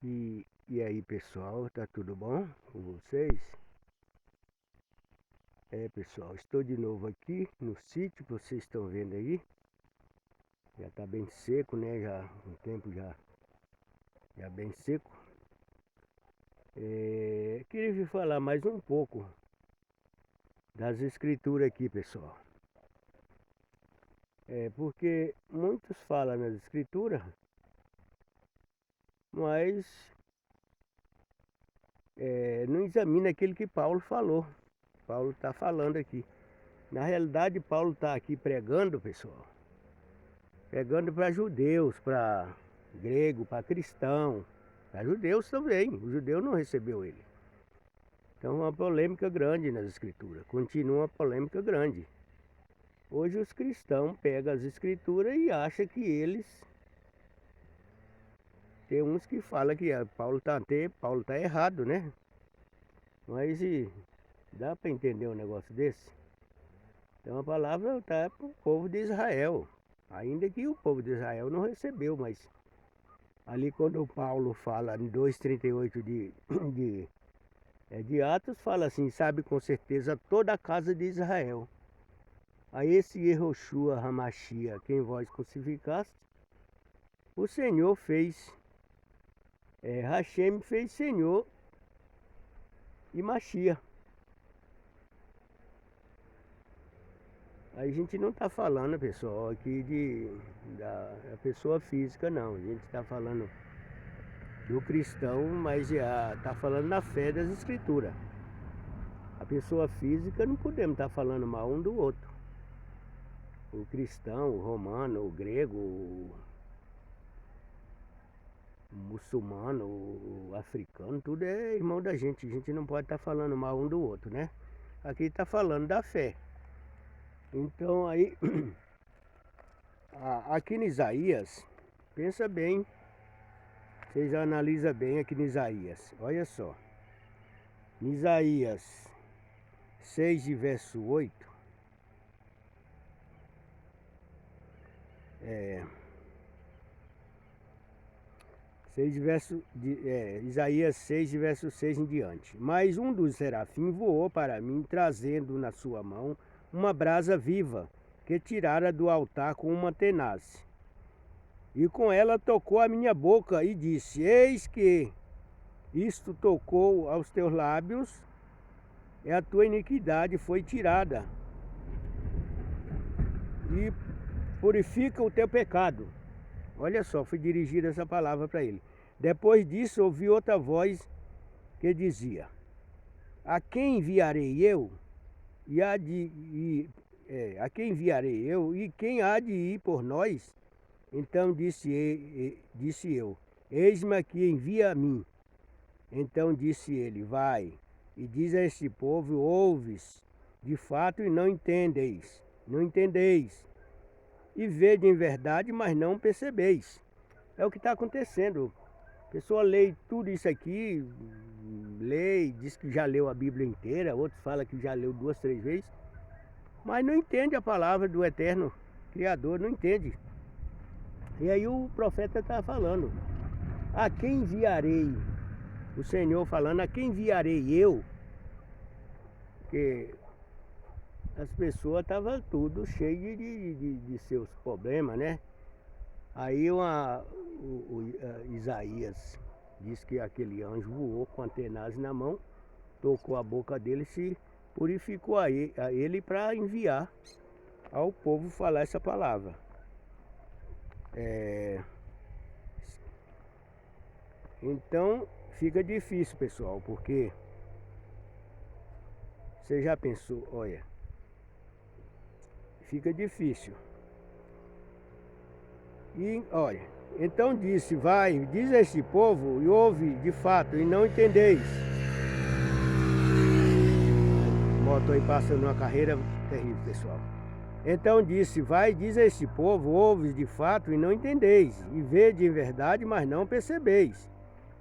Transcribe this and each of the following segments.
E aí pessoal, tá tudo bom com vocês? Pessoal, estou de novo aqui no sítio que vocês estão vendo aí. Já tá bem seco, né? Já um tempo já bem seco. Queria vir falar mais um pouco das escrituras aqui, pessoal. Porque muitos falam nas escrituras, mas não examina aquilo que Paulo falou. Paulo está falando aqui. Na realidade, Paulo está aqui pregando, pessoal. Pregando para judeus, para grego, para cristão, para judeus também. O judeu não recebeu ele. Então uma polêmica grande nas escrituras. Continua uma polêmica grande. Hoje os cristãos pegam as escrituras e acham que eles... Tem uns que falam que Paulo tá errado, né? Mas dá para entender um negócio desse? Então a palavra está para o povo de Israel. Ainda que o povo de Israel não recebeu, mas ali quando o Paulo fala em 2,38 de Atos, fala assim: sabe com certeza toda a casa de Israel. A esse Yehoshua Hamashia, quem vós crucificaste, o Senhor fez, Hashem fez Senhor e Machia. A gente não está falando, pessoal, aqui da pessoa física, não. A gente está falando do cristão, mas já está falando na fé das escrituras. A pessoa física não podemos estar falando mal um do outro. O cristão, o romano, o grego, o muçulmano, o africano, tudo é irmão da gente. A gente não pode estar falando mal um do outro, né? Aqui está falando da fé. Então aí, aqui em Isaías, pensa bem, vocês analisam bem aqui em Isaías, olha só. Em Isaías 6 de verso 8, Isaías 6 de verso 6 em diante. Mas um dos serafins voou para mim, trazendo na sua mão uma brasa viva, que tirara do altar com uma tenaz. E com ela tocou a minha boca e disse: eis que isto tocou aos teus lábios, e a tua iniquidade foi tirada, e purifica o teu pecado. Olha só, foi dirigida essa palavra para ele. Depois disso ouvi outra voz que dizia: a quem enviarei eu? A quem enviarei eu? E quem há de ir por nós? Então disse eu: eis-me aqui, envia a mim. Então disse ele: vai, e diz a este povo: ouves de fato e não entendeis. E vede em verdade, mas não percebeis. É o que está acontecendo. A pessoa lê tudo isso aqui, lê, diz que já leu a Bíblia inteira, outros falam que já leu 2, 3 vezes, mas não entende a palavra do Eterno Criador, não entende. E aí o profeta está falando: a quem enviarei? O Senhor falando: a quem enviarei eu? Porque as pessoas estavam tudo cheio de seus problemas, né? Aí Isaías diz que aquele anjo voou com a tenaz na mão, tocou a boca dele e se purificou a ele para enviar ao povo falar essa palavra. Então fica difícil, pessoal, porque você já pensou, olha, fica difícil. E olha, então disse: vai, diz a este povo, e ouve de fato, e não entendeis. Moto aí passando uma carreira terrível, pessoal. Então disse: vai, diz a este povo, ouves de fato, e não entendeis, e vede em verdade, mas não percebeis.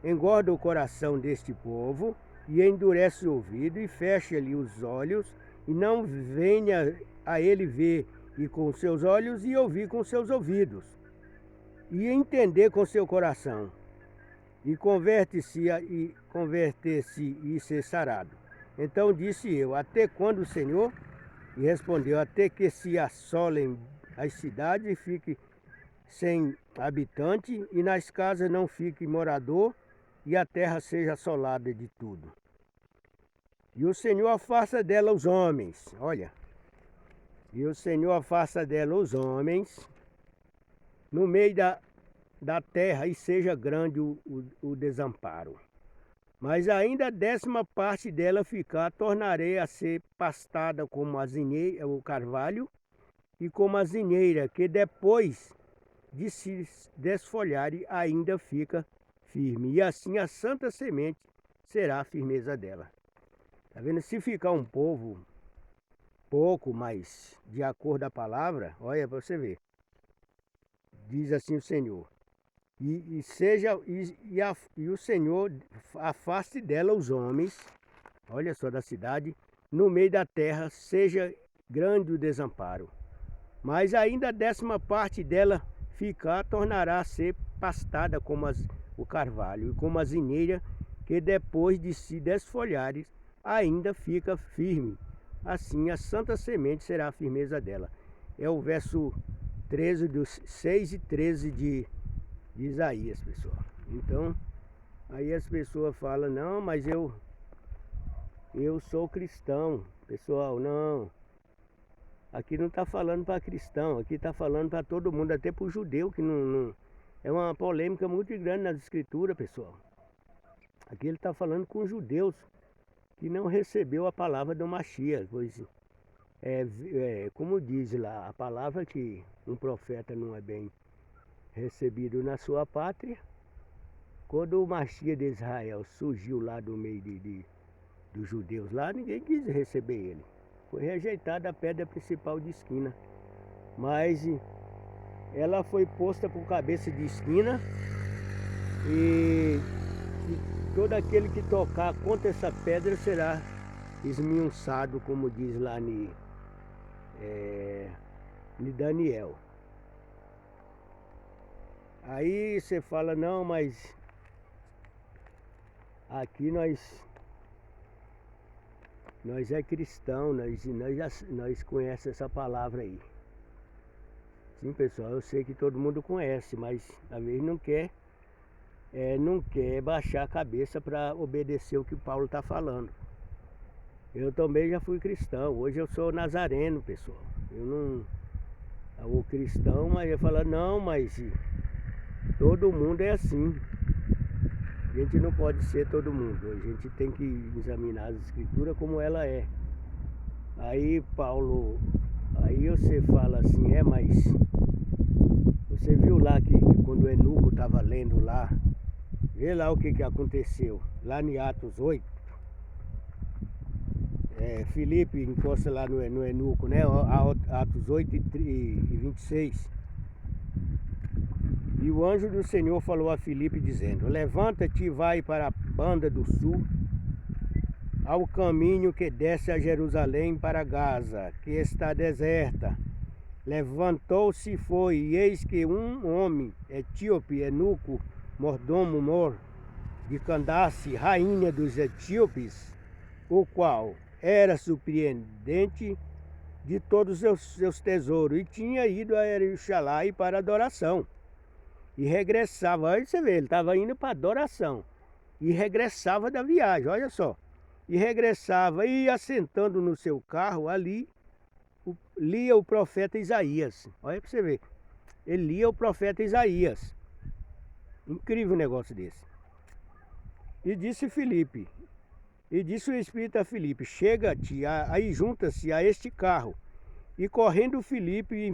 Engorda o coração deste povo, e endurece o ouvido, e fecha-lhe os olhos, e não venha a ele ver e com seus olhos, e ouvir com seus ouvidos, e entender com seu coração, e converter-se e ser sarado. Então disse eu, até quando, Senhor? E respondeu, até que se assolem as cidades e fique sem habitante, e nas casas não fique morador, e a terra seja assolada de tudo. E o Senhor afasta dela os homens, olha. E o Senhor afasta dela os homens no meio da terra, e seja grande o desamparo. Mas ainda a 10ª parte dela ficar, tornarei a ser pastada como o carvalho e como a zineira, que depois de se desfolhar ainda fica firme. E assim a santa semente será a firmeza dela. Tá vendo? Se ficar um povo pouco, mas de acordo com a palavra, olha para você ver. Diz assim o Senhor. E o Senhor afaste dela os homens, olha só, da cidade, no meio da terra, seja grande o desamparo. Mas ainda a 10ª parte dela ficar, tornará a ser pastada como o carvalho e como a zineira, que depois de se desfolhares, ainda fica firme. Assim a santa semente será a firmeza dela. É o verso 13 dos 6 e 13 de Isaías, pessoal. Então, aí as pessoas falam, não, mas eu sou cristão. Pessoal, não. Aqui não está falando para cristão, aqui está falando para todo mundo, até para o judeu, que não... É uma polêmica muito grande nas escrituras, pessoal. Aqui ele está falando com os judeus que não recebeu a palavra do Mashiach, pois como diz lá, a palavra que um profeta não é bem recebido na sua pátria. Quando o Mashiach de Israel surgiu lá do meio dos judeus lá, ninguém quis receber ele. Foi rejeitada a pedra principal de esquina. Mas ela foi posta por cabeça de esquina e todo aquele que tocar contra essa pedra será esmiuçado, como diz lá em Daniel. Aí você fala, não, mas aqui nós é cristão, nós conhecemos essa palavra aí. Sim, pessoal, eu sei que todo mundo conhece, mas às vezes não quer baixar a cabeça para obedecer o que Paulo está falando. Eu também já fui cristão, hoje eu sou nazareno, pessoal. O cristão, mas eu falo, não, mas todo mundo é assim. A gente não pode ser todo mundo. A gente tem que examinar as escrituras como ela é. Aí Paulo, aí você fala assim, mas você viu lá que quando o Eunuco estava lendo lá, vê lá o que aconteceu, lá em Atos 8. Filipe encosta lá no Eunuco, né? Atos 8 e 26. E o anjo do Senhor falou a Filipe dizendo, levanta-te e vai para a banda do sul, ao caminho que desce a Jerusalém para Gaza, que está deserta. Levantou-se e foi, e eis que um homem etíope, Eunuco, mordomo mor, de Candace, rainha dos etíopes, o qual era surpreendente de todos os seus tesouros, e tinha ido a Jerusalém para adoração. E regressava, olha você vê, ele estava indo para adoração. E regressava da viagem, olha só. E regressava e assentando no seu carro ali, lia o profeta Isaías. Olha para você ver. Ele lia o profeta Isaías. Incrível um negócio desse. E disse Filipe, e disse o Espírito a Filipe, chega-te, aí junta-se a este carro. E correndo Filipe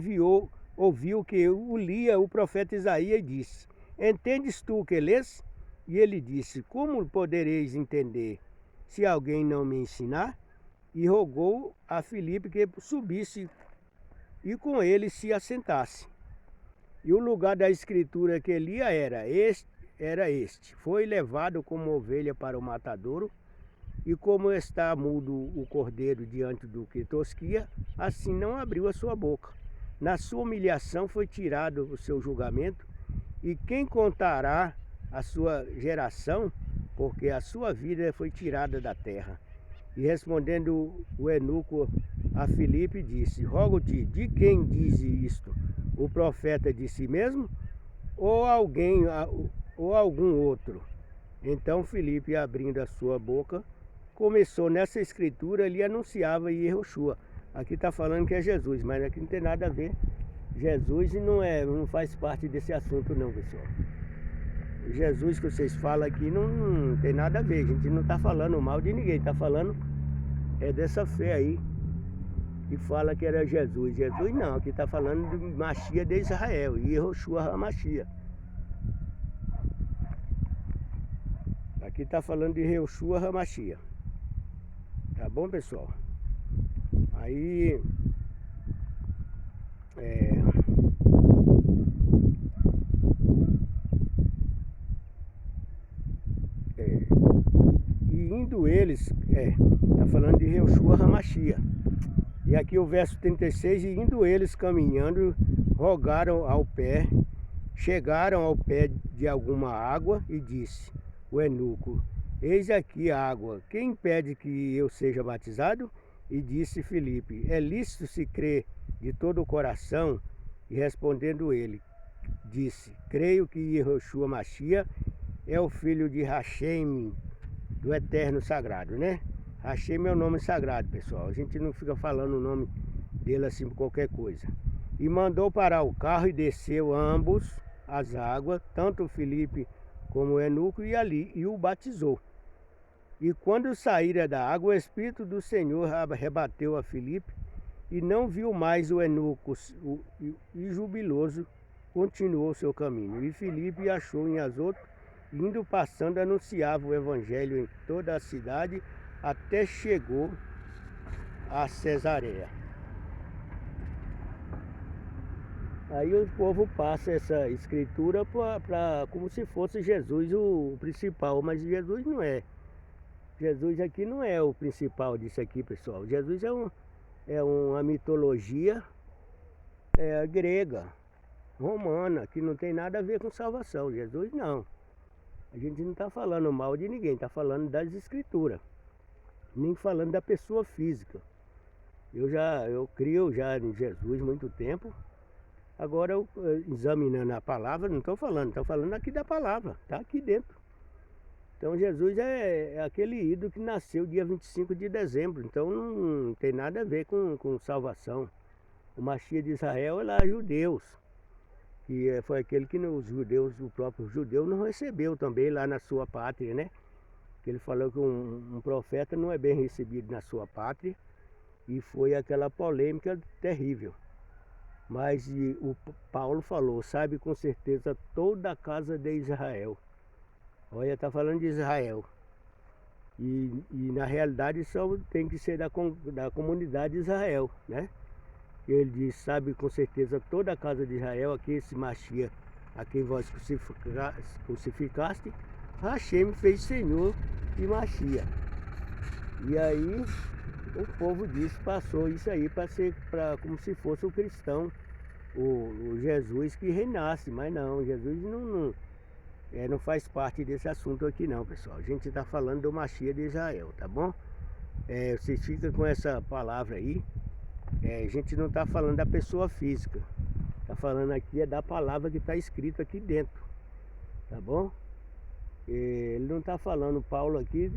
ouviu que o lia o profeta Isaías e disse, entendes tu o que lês? E ele disse, como podereis entender se alguém não me ensinar? E rogou a Filipe que subisse e com ele se assentasse. E o lugar da escritura que lia era este. Foi levado como ovelha para o matadouro, e como está mudo o cordeiro diante do que tosquia, assim não abriu a sua boca. Na sua humilhação foi tirado o seu julgamento, e quem contará a sua geração, porque a sua vida foi tirada da terra. E respondendo o eunuco a Filipe, disse: rogo-te, de quem diz isto? O profeta de si mesmo ou algum outro? Então Filipe, abrindo a sua boca, começou nessa escritura, ele anunciava Yehoshua. Aqui está falando que é Jesus, mas aqui não tem nada a ver. Jesus não faz parte desse assunto não, pessoal. Jesus que vocês falam aqui não tem nada a ver. A gente não está falando mal de ninguém, está falando dessa fé aí que fala que era Jesus. Jesus não, aqui está falando de Machia de Israel, Yehoshua HaMashiach. Aqui está falando de Yehoshua HaMashiach. Tá bom, pessoal? Aí e indo eles, tá falando de Yehoshua HaMashiach. E aqui o verso 36, e indo eles caminhando, chegaram ao pé de alguma água, e disse o eunuco: eis aqui a água, quem impede que eu seja batizado? E disse Filipe: é lícito se crer de todo o coração? E respondendo ele, disse: creio que Yehoshua Mashiach é o filho de Hashem, do Eterno Sagrado, né? Hashem é o nome sagrado, pessoal. A gente não fica falando o nome dele assim por qualquer coisa. E mandou parar o carro e desceu ambos as águas, tanto o Filipe como o eunuco, e ali o batizou. E quando saíra da água, o Espírito do Senhor rebateu a Filipe, e não viu mais o eunuco, e jubiloso continuou seu caminho. E Filipe achou em Azoto, indo passando, anunciava o evangelho em toda a cidade, até chegou a Cesareia. Aí o povo passa essa escritura como se fosse Jesus o principal, mas Jesus não é. Jesus aqui não é o principal disso aqui, pessoal. Jesus é uma mitologia grega, romana, que não tem nada a ver com salvação. Jesus não. A gente não está falando mal de ninguém, está falando das escrituras, nem falando da pessoa física. Eu crio já em Jesus muito tempo. Agora, examinando a palavra, não estou falando aqui da palavra, está aqui dentro. Então Jesus é aquele ídolo que nasceu dia 25 de dezembro, então não tem nada a ver com salvação. O Machia de Israel é lá judeus, que foi aquele que os judeus, o próprio judeu não recebeu também lá na sua pátria, né? Que ele falou que um profeta não é bem recebido na sua pátria, e foi aquela polêmica terrível. Mas o Paulo falou: sabe com certeza toda a casa de Israel. Olha, está falando de Israel. E na realidade só tem que ser da comunidade de Israel, né? Ele diz: sabe com certeza toda a casa de Israel, aqui esse Machia, a quem vós crucificaste, Hashem fez Senhor e Machia. E aí o povo passou isso aí como se fosse o cristão, o Jesus que reinasse, mas não, Jesus não faz parte desse assunto aqui não, pessoal. A gente está falando do Machia de Israel, tá bom? Vocês ficam com essa palavra aí. A gente não está falando da pessoa física, está falando aqui da palavra que está escrita aqui dentro, tá bom? Ele não está falando, Paulo aqui,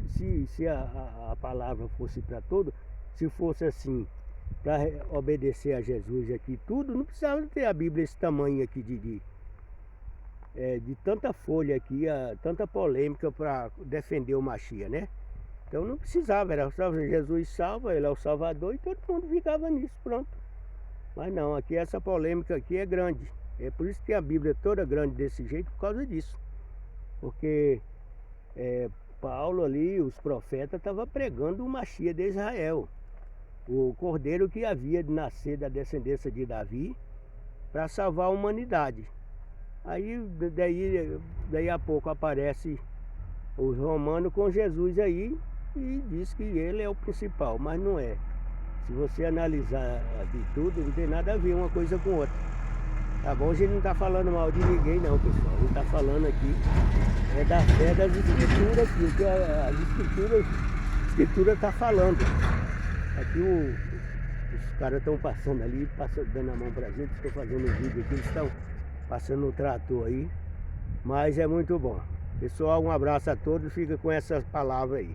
se a palavra fosse para todo, se fosse assim, para obedecer a Jesus aqui tudo, não precisava ter a Bíblia esse tamanho aqui de tanta folha aqui, tanta polêmica para defender o Machia, né? Então não precisava, era só Jesus salva, ele é o Salvador, e todo mundo ficava nisso, pronto. Mas não, aqui essa polêmica aqui é grande. É por isso que a Bíblia é toda grande desse jeito, por causa disso. Porque Paulo ali, os profetas, estavam pregando o Machia de Israel, o cordeiro que havia de nascer da descendência de Davi para salvar a humanidade. Aí daí a pouco aparece os romanos com Jesus aí e diz que ele é o principal, mas não é. Se você analisar de tudo, não tem nada a ver uma coisa com outra. Tá bom? A gente não tá falando mal de ninguém não, pessoal. A gente tá falando aqui da fé das escrituras aqui, o que a escritura tá falando. Aqui os caras estão passando ali, dando a mão pra gente, estou fazendo um vídeo aqui, eles estão passando o trator aí, mas é muito bom. Pessoal, um abraço a todos, fica com essas palavras aí.